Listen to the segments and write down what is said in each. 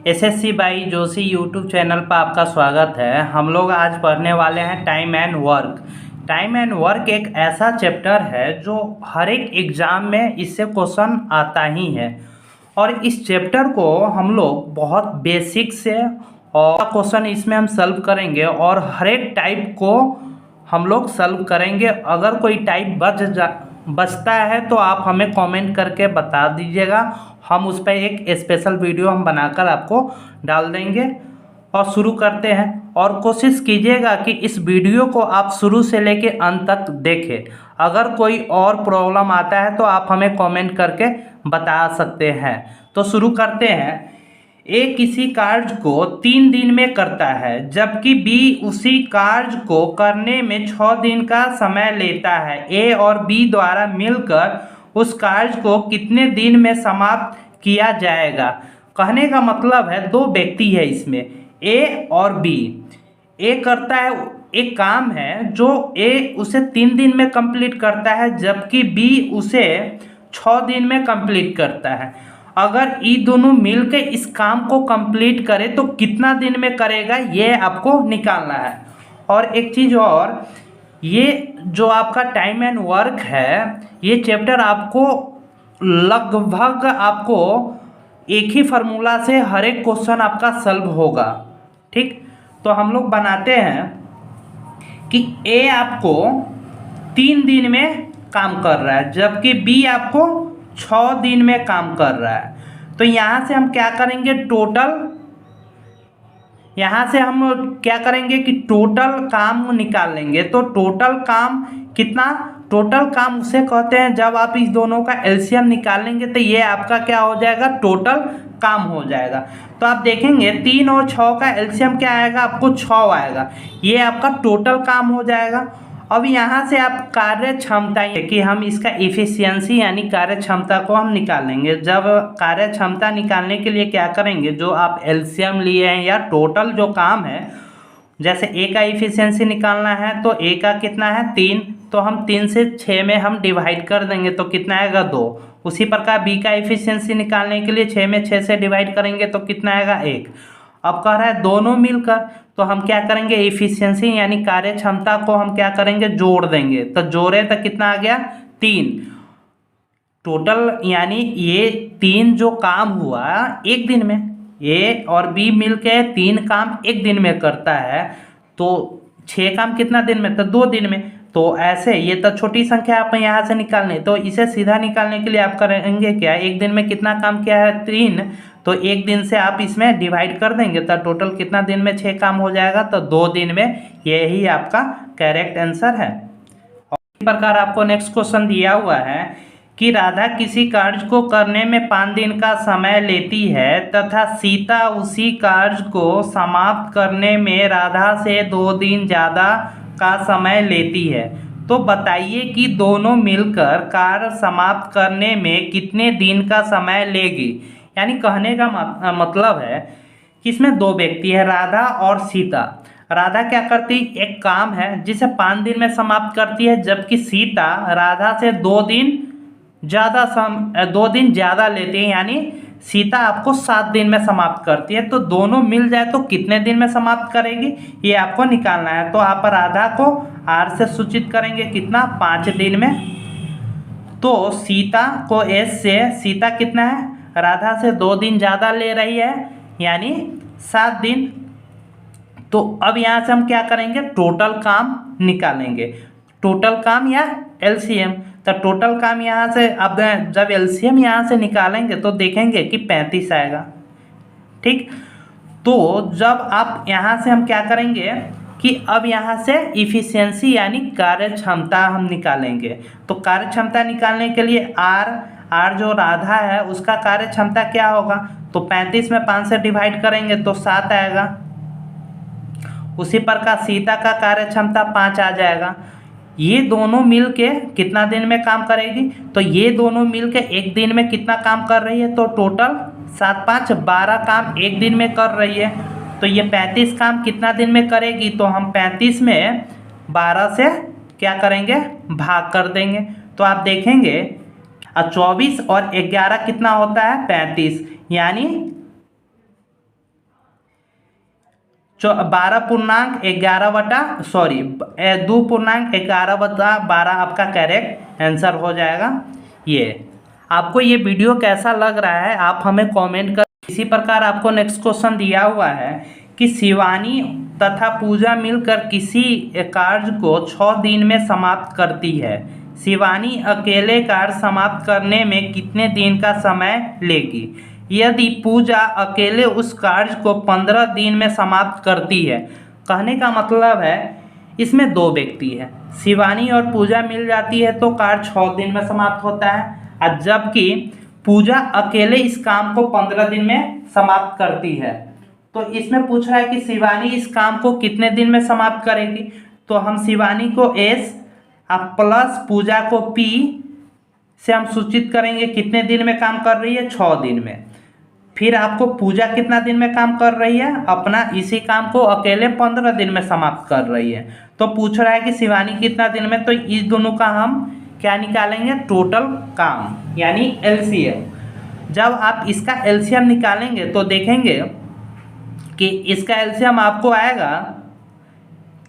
SSC by Joshi YouTube channel पर आपका स्वागत है। हम लोग आज पढ़ने वाले हैं time and work. Time and work एक ऐसा चैप्टर है जो हर एक एग्ज़ाम में इससे क्वेश्चन आता ही है और इस चैप्टर को हम लोग बहुत बेसिक से और क्वेश्चन इसमें हम सॉल्व करेंगे और हर एक टाइप को हम लोग सॉल्व करेंगे। अगर कोई टाइप बचता है तो आप हमें कमेंट करके बता दीजिएगा, हम उस पर एक स्पेशल वीडियो हम बनाकर आपको डाल देंगे। और शुरू करते हैं और कोशिश कीजिएगा कि इस वीडियो को आप शुरू से लेके अंत तक देखें। अगर कोई और प्रॉब्लम आता है तो आप हमें कमेंट करके बता सकते हैं। तो शुरू करते हैं। ए किसी कार्य को 3 दिन में करता है जबकि बी उसी कार्य को करने में 6 दिन का समय लेता है। ए और बी द्वारा मिलकर उस कार्य को कितने दिन में समाप्त किया जाएगा। कहने का मतलब है दो व्यक्ति है इसमें, ए और बी। ए करता है एक काम है जो ए उसे 3 दिन में कंप्लीट करता है जबकि बी उसे 6 दिन में कंप्लीट करता है। अगर ये दोनों मिलकर इस काम को कंप्लीट करे तो कितना दिन में करेगा ये आपको निकालना है। और एक चीज़ और, ये जो आपका टाइम एंड वर्क है ये चैप्टर आपको लगभग आपको एक ही फार्मूला से हर एक क्वेश्चन आपका सॉल्व होगा। ठीक, तो हम लोग बनाते हैं कि ए आपको 3 दिन में काम कर रहा है जबकि बी आपको 6 दिन में काम कर रहा है। तो यहाँ से हम क्या करेंगे, यहाँ से हम क्या करेंगे कि टोटल काम निकाल लेंगे। तो टोटल काम कितना, टोटल काम उसे कहते हैं जब आप इस दोनों का एलसीएम निकाल लेंगे तो ये आपका क्या हो जाएगा, टोटल काम हो जाएगा। तो आप देखेंगे 3 और 6 का एलसीएम क्या आएगा, आपको 6 आएगा। ये आपका टोटल काम हो जाएगा। अब यहाँ से आप कार्य क्षमता कि हम इसका इफिशियंसी यानी कार्य क्षमता को हम निकालेंगे। जब कार्य क्षमता निकालने के लिए क्या करेंगे, जो आप एलसीएम लिए हैं या टोटल जो काम है, जैसे ए का इफिशियंसी निकालना है तो ए का कितना है 3, तो हम 3 से 6 में हम डिवाइड कर देंगे तो कितना आएगा 2। उसी प्रकार बी का इफिशियंसी निकालने के लिए 6 में 6 से डिवाइड करेंगे तो कितना आएगा 1। अब कह रहा है दोनों मिलकर, तो हम क्या करेंगे, इफिशियंसी यानी कार्य क्षमता को हम क्या करेंगे, जोड़ देंगे। तो जोड़े तो कितना आ गया 3 टोटल, यानी ये 3 जो काम हुआ एक दिन में, ए और बी मिलके 3 काम एक दिन में करता है। तो 6 काम कितना दिन में, तो 2 दिन में। तो ऐसे ये तो छोटी संख्या आप यहाँ से निकालने, तो इसे सीधा निकालने के लिए आप करेंगे क्या, एक दिन में कितना काम किया है 3, तो एक दिन से आप इसमें डिवाइड कर देंगे तो टोटल कितना दिन में 6 काम हो जाएगा, तो 2 दिन में। यही आपका करेक्ट आंसर है। और इस प्रकार आपको नेक्स्ट क्वेश्चन दिया हुआ है कि राधा किसी कार्य को करने में 5 दिन का समय लेती है तथा सीता उसी कार्य को समाप्त करने में राधा से 2 दिन ज़्यादा का समय लेती है। तो बताइए कि दोनों मिलकर कार्य समाप्त करने में कितने दिन का समय लेगी। यानी कहने का मतलब है कि इसमें 2 व्यक्ति है, राधा और सीता। राधा क्या करती, एक काम है जिसे 5 दिन में समाप्त करती है जबकि सीता राधा से 2 दिन ज़्यादा लेती है, यानी सीता आपको 7 दिन में समाप्त करती है। तो दोनों मिल जाए तो कितने दिन में समाप्त करेगी ये आपको निकालना है। तो आप राधा को आर से सूचित करेंगे, कितना 5 दिन में। तो सीता को एस से, सीता कितना है, राधा से 2 दिन ज़्यादा ले रही है यानी 7 दिन। तो अब यहाँ से हम क्या करेंगे, टोटल काम निकालेंगे, टोटल काम या एलसीएम। तो टोटल काम यहाँ से अब जब एलसीएम यहाँ से निकालेंगे तो देखेंगे कि 35 आएगा। ठीक, तो जब आप यहाँ से हम क्या करेंगे कि अब यहाँ से इफिशियंसी यानी कार्य क्षमता हम निकालेंगे। तो कार्य क्षमता निकालने के लिए आर जो राधा है उसका कार्य क्षमता क्या होगा, तो 35 में 5 से डिवाइड करेंगे तो 7 आएगा। उसी प्रकार सीता का कार्य क्षमता 5 आ जाएगा। ये दोनों मिलके कितना दिन में काम करेगी, तो ये दोनों मिलके एक दिन में कितना काम कर रही है, तो टोटल 7 5 12 काम एक दिन में कर रही है। तो ये 35 काम कितना दिन में करेगी, तो हम 35 में 12 से क्या करेंगे, भाग कर देंगे। तो आप देखेंगे 24 और 11 कितना होता है 35, यानी 2.11/12 आपका करेक्ट आंसर हो जाएगा। ये आपको ये वीडियो कैसा लग रहा है आप हमें कमेंट कर। इसी प्रकार आपको नेक्स्ट क्वेश्चन दिया हुआ है कि शिवानी तथा पूजा मिलकर किसी कार्य को 6 दिन में समाप्त करती है। शिवानी अकेले कार्य समाप्त करने में कितने दिन का समय लेगी? यदि पूजा अकेले उस कार्य को 15 दिन में समाप्त करती है। कहने का मतलब है इसमें 2 व्यक्ति है, शिवानी और पूजा मिल जाती है तो कार्य 6 दिन में समाप्त होता है, और जबकि पूजा अकेले इस काम को 15 दिन में समाप्त करती है। तो इसमें पूछ रहा है कि शिवानी इस काम को कितने दिन में समाप्त करेगी। तो हम शिवानी को S प्लस पूजा को P से हम सूचित करेंगे कितने दिन में काम कर रही है, 6 दिन में। फिर आपको पूजा कितना दिन में काम कर रही है, अपना इसी काम को अकेले 15 दिन में समाप्त कर रही है। तो पूछ रहा है कि शिवानी कितना दिन में, तो इस दोनों का हम क्या निकालेंगे, टोटल काम यानी LCM। जब आप इसका LCM निकालेंगे तो देखेंगे कि इसका LCM आपको आएगा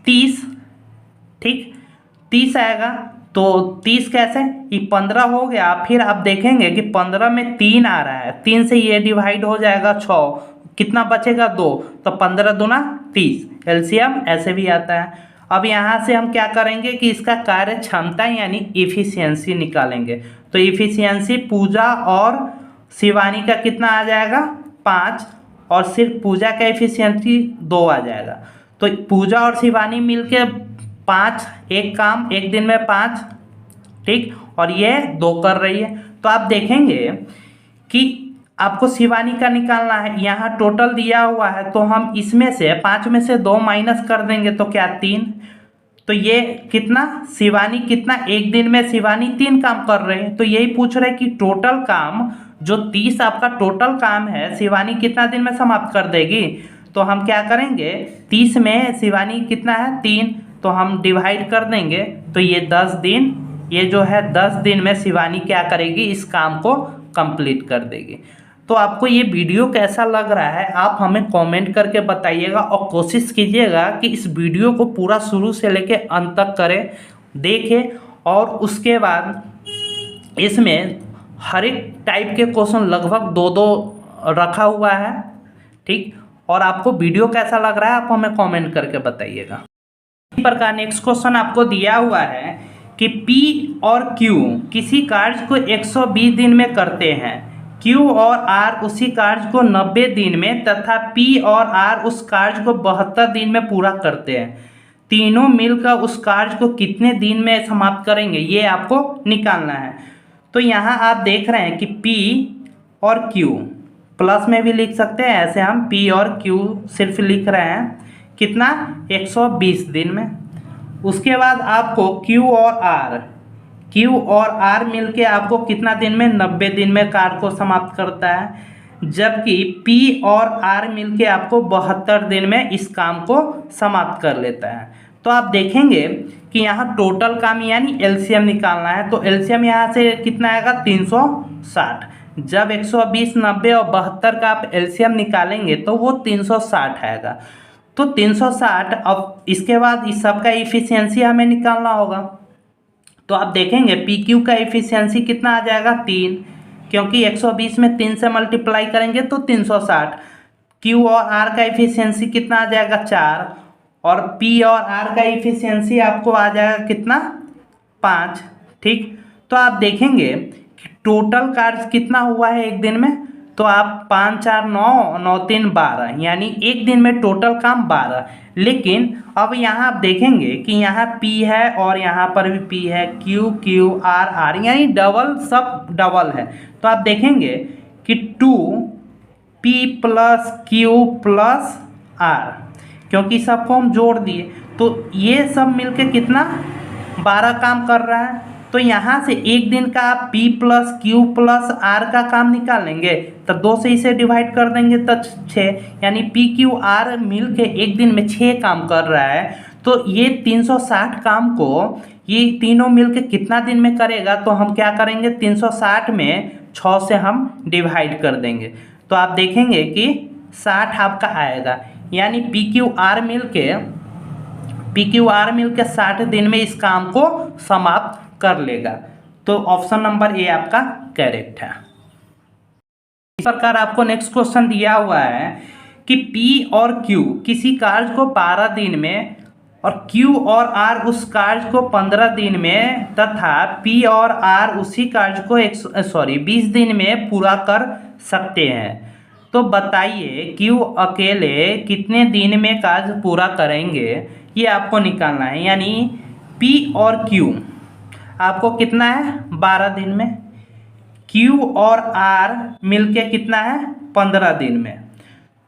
30, ठीक 30 आएगा। तो 30 कैसे, ये 15 हो गया, फिर आप देखेंगे कि 15 में 3 आ रहा है, 3 से ये डिवाइड हो जाएगा 6, कितना बचेगा 2, तो 15 दूना 30, LCM ऐसे भी आता है। अब यहाँ से हम क्या करेंगे कि इसका कार्य क्षमता यानी इफिशियंसी निकालेंगे। तो इफिशियंसी पूजा और शिवानी का कितना आ जाएगा 5, और सिर्फ पूजा का इफिशियंसी 2 आ जाएगा। तो पूजा और शिवानी मिलके 5, एक काम एक दिन में 5, ठीक, और ये 2 कर रही है। तो आप देखेंगे कि आपको शिवानी का निकालना है, यहाँ टोटल दिया हुआ है, तो हम इसमें से 5 में से 2 माइनस कर देंगे तो क्या 3। तो ये कितना, शिवानी कितना, एक दिन में शिवानी 3 काम कर रहे हैं। तो यही पूछ रहे हैं कि टोटल काम जो 30 आपका टोटल काम है, शिवानी कितना दिन में समाप्त कर देगी। तो हम क्या करेंगे, 30 में शिवानी कितना है 3, तो हम डिवाइड कर देंगे, तो ये 10 दिन, ये जो है 10 दिन में शिवानी क्या करेगी, इस काम को कंप्लीट कर देगी। तो आपको ये वीडियो कैसा लग रहा है आप हमें कमेंट करके बताइएगा, और कोशिश कीजिएगा कि इस वीडियो को पूरा शुरू से लेके अंत तक करें, देखें, और उसके बाद इसमें हर एक टाइप के क्वेश्चन लगभग 2-2 रखा हुआ है, ठीक। और आपको वीडियो कैसा लग रहा है आप हमें कमेंट करके बताइएगा। इसी प्रकार नेक्स्ट क्वेश्चन आपको दिया हुआ है कि P और Q किसी कार्य को 120 दिन में करते हैं, Q और R उसी कार्य को 90 दिन में तथा P और R उस कार्य को 72 दिन में पूरा करते हैं। तीनों मिलकर उस कार्य को कितने दिन में समाप्त करेंगे, ये आपको निकालना है। तो यहाँ आप देख रहे हैं कि P और Q प्लस में भी लिख सकते हैं, ऐसे हम P और Q सिर्फ लिख रहे हैं, कितना 120 दिन में। उसके बाद आपको Q और R मिलके आपको कितना दिन में, 90 दिन में कार्य को समाप्त करता है, जबकि P और R मिलके आपको 72 दिन में इस काम को समाप्त कर लेता है। तो आप देखेंगे कि यहाँ टोटल काम यानी LCM निकालना है। तो LCM यहाँ से कितना आएगा 360। जब 120, 90 और 72 का आप LCM निकालेंगे तो वो 360 आएगा। तो 360, अब इसके बाद इस सब का इफिशियंसी हमें निकालना होगा। तो आप देखेंगे PQ का इफिशियंसी कितना आ जाएगा 3, क्योंकि 120 में 3 से मल्टीप्लाई करेंगे तो 360। Q और R का इफिशियंसी कितना आ जाएगा 4, और P और R का इफिशियंसी आपको आ जाएगा कितना 5, ठीक। तो आप देखेंगे कि टोटल कार्य कितना हुआ है एक दिन में, तो आप 5, 4, 9, 9, 3, 12, यानी एक दिन में टोटल काम 12। लेकिन अब यहाँ आप देखेंगे कि यहाँ P है और यहाँ पर भी P है, Q, R, R, यानी डबल, सब डबल है। तो आप देखेंगे कि 2P + Q + R, क्योंकि सबको हम जोड़ दिए तो ये सब मिलके कितना 12 काम कर रहा है। तो यहाँ से एक दिन का आप P + Q + R का काम निकालेंगे तो 2 से इसे डिवाइड कर देंगे तो 6, यानी PQ R मिल के एक दिन में 6 काम कर रहा है। तो ये 360 काम को ये तीनों मिल के कितना दिन में करेगा, तो हम क्या करेंगे 360 में 6 से हम डिवाइड कर देंगे, तो आप देखेंगे कि 60 आपका आएगा। यानी पी क्यू आर मिल के 60 दिन में इस काम को समाप्त कर लेगा। तो ऑप्शन नंबर ए आपका करेक्ट है। इस प्रकार आपको नेक्स्ट क्वेश्चन दिया हुआ है कि पी और क्यू किसी कार्य को 12 दिन में और क्यू और आर उस कार्य को 15 दिन में तथा पी और आर उसी कार्य को 20 दिन में पूरा कर सकते हैं। तो बताइए क्यू अकेले कितने दिन में कार्य पूरा करेंगे, ये आपको निकालना है। यानी पी और क्यू आपको कितना है 12 दिन में, क्यू और आर मिलके कितना है 15 दिन में।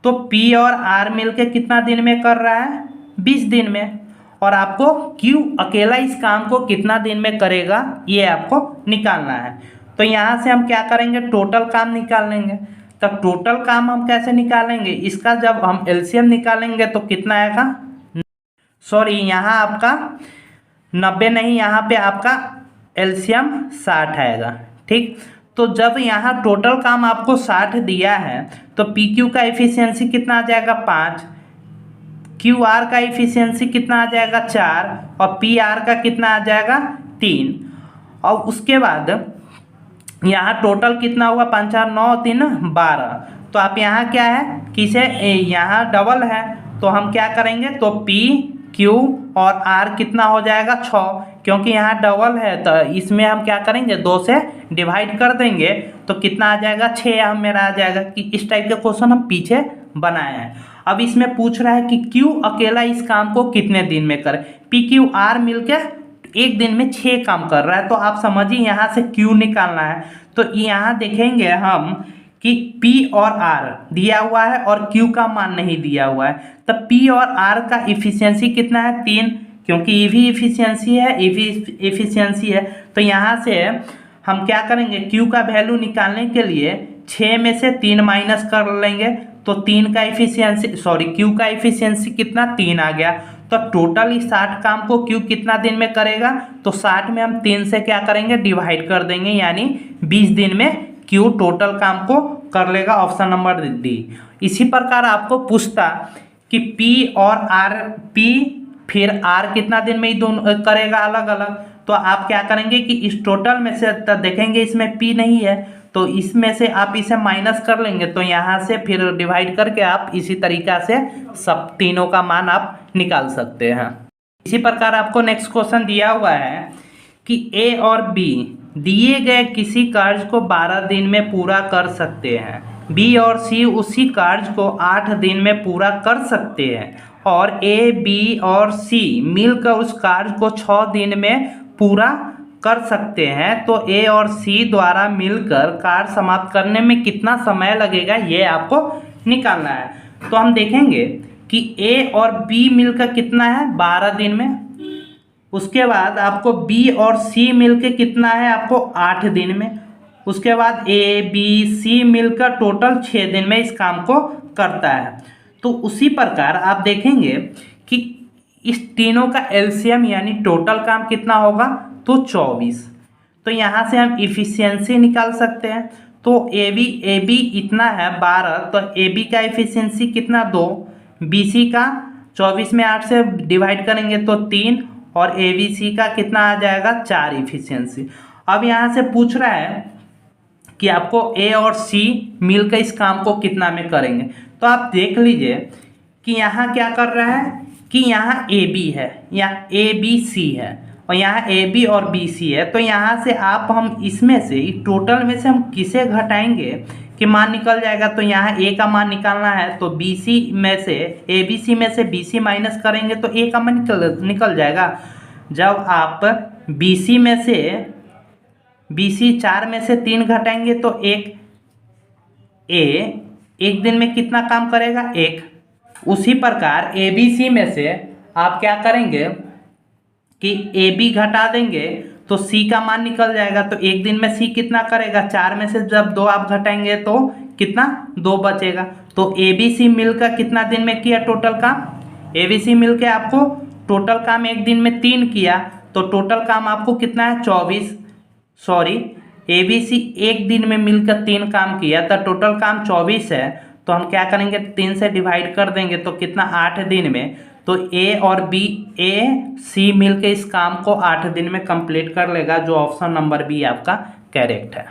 तो पी और आर मिलके कितना दिन में कर रहा है 20 दिन में, और आपको क्यू अकेला इस काम को कितना दिन में करेगा ये आपको निकालना है। तो यहाँ से हम क्या करेंगे, टोटल काम निकाल लेंगे। तब टोटल काम हम कैसे निकालेंगे, इसका जब हम एलसीएम निकालेंगे तो कितना आएगा, सॉरी यहाँ आपका 90 नहीं, यहाँ पे आपका एलसीएम 60 आएगा। ठीक, तो जब यहाँ टोटल काम आपको 60 दिया है तो पी क्यू का एफिशिएंसी कितना आ जाएगा 5, क्यू आर का एफिशिएंसी कितना आ जाएगा 4 और पी आर का कितना आ जाएगा 3। और उसके बाद यहाँ टोटल कितना हुआ 5 4 9 3 12। तो आप यहाँ क्या है किसे यहाँ डबल है तो हम क्या करेंगे, तो पी क्यू और आर कितना हो जाएगा 6, क्योंकि यहाँ डबल है तो इसमें हम क्या करेंगे 2 से डिवाइड कर देंगे तो कितना आ जाएगा 6 हम मेरा आ जाएगा। कि इस टाइप के क्वेश्चन हम पीछे बनाए हैं। अब इसमें पूछ रहा है कि क्यू अकेला इस काम को कितने दिन में करे, पी क्यू आर मिलकर एक दिन में 6 काम कर रहा है। तो आप समझिए यहाँ से क्यू निकालना है। तो यहाँ देखेंगे हम कि P और R दिया हुआ है और Q का मान नहीं दिया हुआ है, तब P और R का इफिशियंसी कितना है 3, क्योंकि ये भी इफिशियंसी है ये भी इफिशियंसी है। तो यहाँ से हम क्या करेंगे, Q का वैल्यू निकालने के लिए 6 में से 3 माइनस कर लेंगे तो 3 का इफिशियंसी Q का इफिशियंसी कितना 3 आ गया। तो टोटल इस 60 काम को Q कितना दिन में करेगा, तो 60 में हम 3 से क्या करेंगे डिवाइड कर देंगे, यानी 20 दिन में क्यू टोटल काम को कर लेगा। Option number D. इसी प्रकार आपको पूछता कि पी और आर, पी फिर आर कितना दिन में ही दोनों करेगा अलग अलग। तो आप क्या करेंगे कि इस टोटल में से देखेंगे इसमें पी नहीं है तो इसमें से आप इसे माइनस कर लेंगे, तो यहाँ से फिर डिवाइड करके आप इसी तरीक़ा से सब तीनों का मान आप निकाल सकते हैं। इसी प्रकार आपको नेक्स्ट क्वेश्चन दिया हुआ है कि ए और बी दिए गए किसी कार्य को 12 दिन में पूरा कर सकते हैं, बी और सी उसी कार्य को 8 दिन में पूरा कर सकते हैं और ए बी और सी मिलकर उस कार्य को 6 दिन में पूरा कर सकते हैं। तो ए और सी द्वारा मिलकर कार्य समाप्त करने में कितना समय लगेगा ये आपको निकालना है। तो हम देखेंगे कि ए और बी मिलकर कितना है 12 दिन में, उसके बाद आपको बी और सी मिलकर कितना है आपको 8 दिन में, उसके बाद ए बी सी मिलकर टोटल 6 दिन में इस काम को करता है। तो उसी प्रकार आप देखेंगे कि इस तीनों का एलसीएम यानी टोटल काम कितना होगा तो 24। तो यहाँ से हम इफिशियंसी निकाल सकते हैं। तो ए बी इतना है 12, तो ए बी का इफिशियंसी कितना 2, बी सी का 24 में 8 से डिवाइड करेंगे तो 3 और ए बी सी का कितना आ जाएगा 4 इफिशियंसी। अब यहाँ से पूछ रहा है कि आपको ए और सी मिलकर इस काम को कितना में करेंगे। तो आप देख लीजिए कि यहाँ क्या कर रहा है कि यहाँ ए बी है, यहाँ ए बी सी है और यहाँ ए बी और बी सी है। तो यहाँ से आप हम इसमें से टोटल में से हम किसे घटाएंगे कि मान निकल जाएगा। तो यहाँ ए का मान निकालना है तो बी सी में से ए बी सी में से बी सी माइनस करेंगे तो ए का मान निकल जाएगा। जब आप बी सी में से बी सी 4 में से 3 घटाएंगे तो एक दिन में कितना काम करेगा 1। उसी प्रकार ए बी सी में से आप क्या करेंगे कि ए बी घटा देंगे तो सी का मान निकल जाएगा। तो एक दिन में सी कितना करेगा 4 में से जब 2 आप घटाएंगे तो कितना 2 बचेगा। तो ए बी सी मिलकर कितना दिन में किया टोटल काम, ए बी सी मिलकर आपको टोटल काम एक दिन में 3 किया तो टोटल काम आपको कितना है 24। ए बी सी एक दिन में मिलकर 3 काम किया तो टोटल काम 24 है। तो हम क्या करेंगे 3 से डिवाइड कर देंगे तो कितना 8 दिन में। तो ए सी मिल के इस काम को 8 दिन में कंप्लीट कर लेगा, जो ऑप्शन नंबर बी आपका करेक्ट है।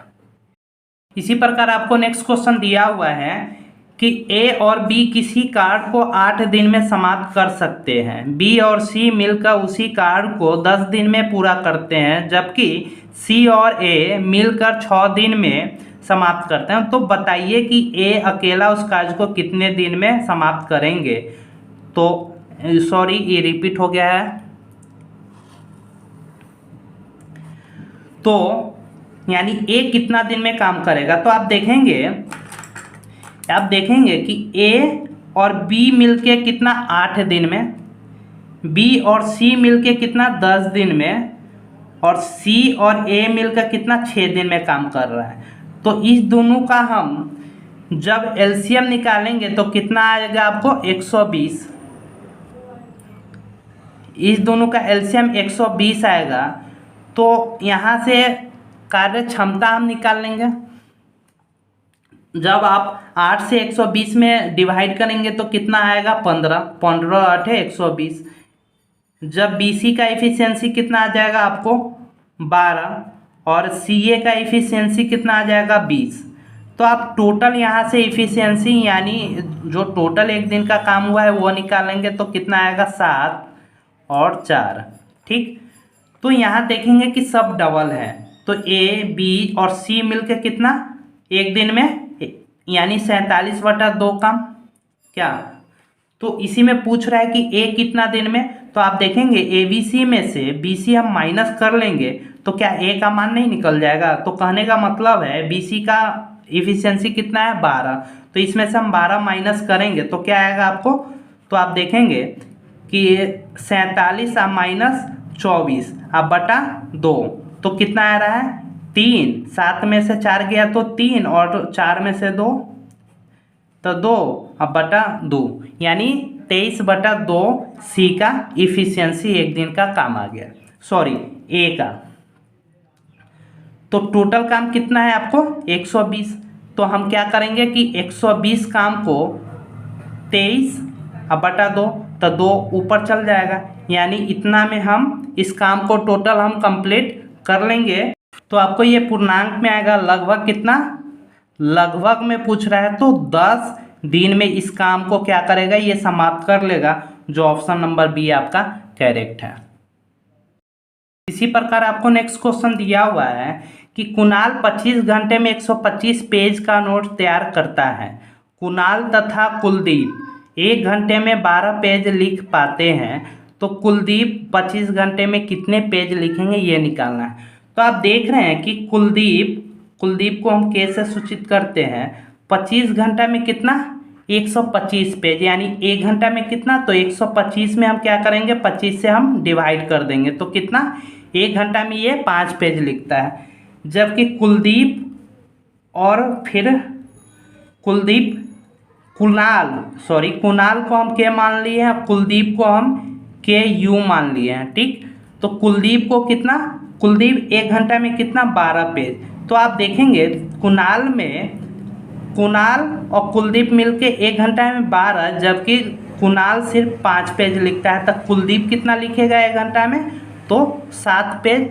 इसी प्रकार आपको नेक्स्ट क्वेश्चन दिया हुआ है कि ए और बी किसी कार्य को 8 दिन में समाप्त कर सकते हैं। बी और सी मिलकर उसी कार्य को 10 दिन में पूरा करते हैं, जबकि सी और ए मिलकर 6 दिन में समाप्त करते हैं। तो बताइए कि ए अकेला उस कार्य को कितने दिन में समाप्त करेंगे। तो सॉरी, ये रिपीट हो गया है। तो यानी ए कितना दिन में काम करेगा, तो आप देखेंगे कि ए और बी मिलके कितना 8 दिन में, बी और सी मिलके कितना 10 दिन में, और सी और ए मिलकर कितना 6 दिन में काम कर रहा है। तो इस दोनों का हम जब एलसीएम निकालेंगे तो कितना आएगा आपको 120। इस दोनों का एलसीएम 120 आएगा। तो यहाँ से कार्य क्षमता हम निकाल लेंगे। जब आप 8 से 120 में डिवाइड करेंगे तो कितना आएगा 15, 15 8 120। जब बीसी का एफिशिएंसी कितना आ जाएगा आपको 12, और सीए का एफिशिएंसी कितना आ जाएगा 20। तो आप टोटल यहाँ से एफिशिएंसी यानी जो टोटल एक दिन का काम हुआ है वो निकालेंगे तो कितना आएगा 7 और 4। ठीक, तो यहाँ देखेंगे कि सब डबल है, तो ए बी और सी मिलके कितना एक दिन में यानी 47/2 काम क्या। तो इसी में पूछ रहा है कि ए कितना दिन में। तो आप देखेंगे ए बी सी में से बी सी हम माइनस कर लेंगे तो क्या ए का मान नहीं निकल जाएगा। तो कहने का मतलब है बी सी का इफिशियंसी कितना है 12, तो इसमें से हम 12 माइनस करेंगे तो क्या आएगा आपको। तो आप देखेंगे कि 47 माइनस 24 अब बटा 2 तो कितना आ रहा है 3। 7 में से 4 गया तो 3 और 4 में से 2 तो 2 अब बटा 2 यानी 23/2 सी का इफिशियंसी एक दिन का काम आ गया, सॉरी ए का। तो टोटल काम कितना है आपको 120। तो हम क्या करेंगे कि 120 काम को 23/2 तो 2 ऊपर चल जाएगा, यानी इतना में हम इस काम को टोटल हम कंप्लीट कर लेंगे। तो आपको ये पूर्णांक में आएगा लगभग कितना, लगभग में पूछ रहा है तो 10 दिन में इस काम को क्या करेगा ये समाप्त कर लेगा, जो ऑप्शन नंबर बी आपका करेक्ट है। इसी प्रकार आपको नेक्स्ट क्वेश्चन दिया हुआ है कि कुणाल 25 घंटे में 125 पेज का नोट तैयार करता है। कुणाल तथा कुलदीप 1 घंटे में 12 पेज लिख पाते हैं, तो कुलदीप 25 घंटे में कितने पेज लिखेंगे ये निकालना है। तो आप देख रहे हैं कि कुलदीप को हम कैसे सूचित करते हैं 25 घंटा में कितना 125 पेज, यानी 1 घंटा में कितना, तो 125 में हम क्या करेंगे 25 से हम डिवाइड कर देंगे तो कितना 1 घंटा में ये 5 पेज लिखता है। जबकि कुलदीप और फिर कुणाल को हम क्या मान लिए हैं, कुलदीप को हम के यू मान लिए हैं। ठीक, तो कुलदीप को कितना, कुलदीप 1 घंटा में कितना 12 पेज। तो आप देखेंगे कुणाल और कुलदीप मिलके 1 घंटा में 12, जबकि कुणाल सिर्फ 5 पेज लिखता है, तब कुलदीप कितना लिखेगा 1 घंटा में, तो 7 पेज।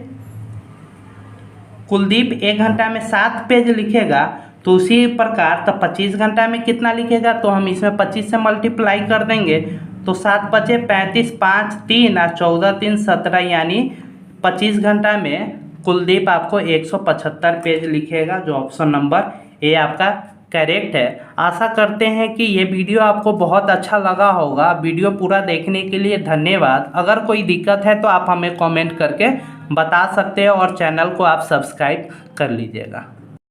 कुलदीप 1 घंटा में 7 पेज लिखेगा, तो उसी प्रकार तब 25 घंटा में कितना लिखेगा, तो हम इसमें 25 से मल्टीप्लाई कर देंगे तो 7 बचे 35, 5 3 और 14 3 17, यानी 25 घंटा में कुलदीप आपको 175 पेज लिखेगा, जो ऑप्शन नंबर ए आपका करेक्ट है। आशा करते हैं कि ये वीडियो आपको बहुत अच्छा लगा होगा। वीडियो पूरा देखने के लिए धन्यवाद। अगर कोई दिक्कत है तो आप हमें कमेंट करके बता सकते हैं और चैनल को आप सब्सक्राइब कर लीजिएगा।